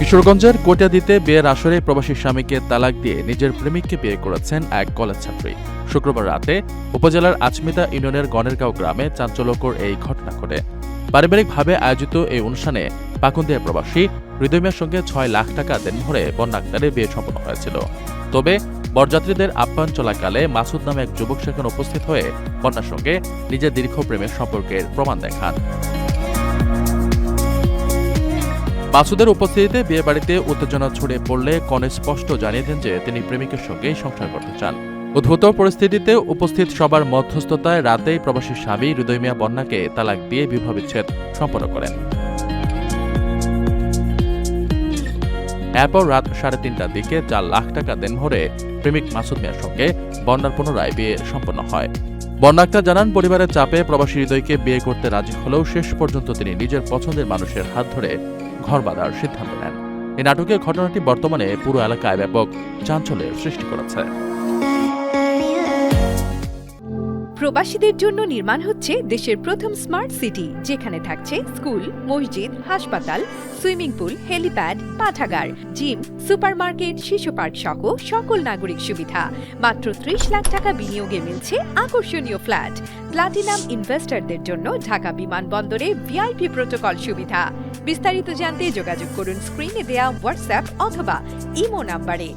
কিশোরগঞ্জের কোটিয়াদীতে বিয়ের আসরে প্রবাসী স্বামীকে তালাক দিয়ে নিজের প্রেমিককে বিয়ে করেছেন এক কলেজ ছাত্রী। শুক্রবার রাতে উপজেলার আচমিতা ইউনিয়নের গণেরগাঁও গ্রামে চাঞ্চল্যকর এই ঘটনা ঘটে। পারিবারিকভাবে আয়োজিত এই অনুষ্ঠানে পাকুন্দিয়া প্রবাসী হৃদয় মিয়ার সঙ্গে ৬ লাখ টাকা দেনমোহরে বন্যা আক্তারের বিয়ে সম্পন্ন হয়েছিল। তবে বরযাত্রীদের আপ্যায়ন চলাকালে মাসুদ নামে এক যুবক সেখানে উপস্থিত হয়ে বন্যার সঙ্গে নিজের দীর্ঘ প্রেমের সম্পর্কের প্রমাণ দেখান। মাসুদের উপস্থিতিতে বিয়েবাড়িতে উত্তেজনা ছড়িয়ে পড়লে কনে স্পষ্ট জানিয়ে দেন যে তিনি প্রেমিকের সঙ্গেই সংসার করতে চান। উদ্ভূত পরিস্থিতিতে উপস্থিত সবার মধ্যস্থতায় রাতেই প্রবাসী স্বামী হৃদয় মিয়া বন্যাকে তালাক দিয়ে বিবাহ বিচ্ছেদ সম্পন্ন করেন। এরপর রাত ৩:৩০টার দিকে ৪ লাখ টাকা দেনমোহরে প্রেমিক মাসুদ মিয়ার সঙ্গে বন্যার পুনরায় বিয়ে সম্পন্ন হয়। বন্যা আক্তার জানান, পরিবারের চাপে প্রবাসী হৃদয়কে বিয়ে করতে রাজি হলেও শেষ পর্যন্ত তিনি নিজের পছন্দের মানুষের হাত ধরে ঘর বাঁধার সিদ্ধান্ত নেন। এই নাটকের ঘটনাটি বর্তমানে পুরো এলাকায় ব্যাপক চাঞ্চল্যের সৃষ্টি করেছে। প্রবাসীদের জন্য নির্মাণ হচ্ছে দেশের প্রথম স্মার্ট সিটি, যেখানে থাকছে স্কুল, মসজিদ, হাসপাতাল, সুইমিং পুল, হেলিপ্যাড, পাঠাগার, জিম, সুপারমার্কেট, শিশু পার্ক সহ সকল নাগরিক সুবিধা। মাত্র ৩০ লাখ টাকা বিনিয়োগে মিলছে আকর্ষণীয় ফ্ল্যাট। প্লাটিনাম ইনভেস্টরদের জন্য ঢাকা বিমানবন্দরে ভিআইপি প্রোটোকল সুবিধা। বিস্তারিত জানতে যোগাযোগ করুন স্ক্রিনে দেয়া হোয়াটসঅ্যাপ অথবা ইমো নাম্বারে।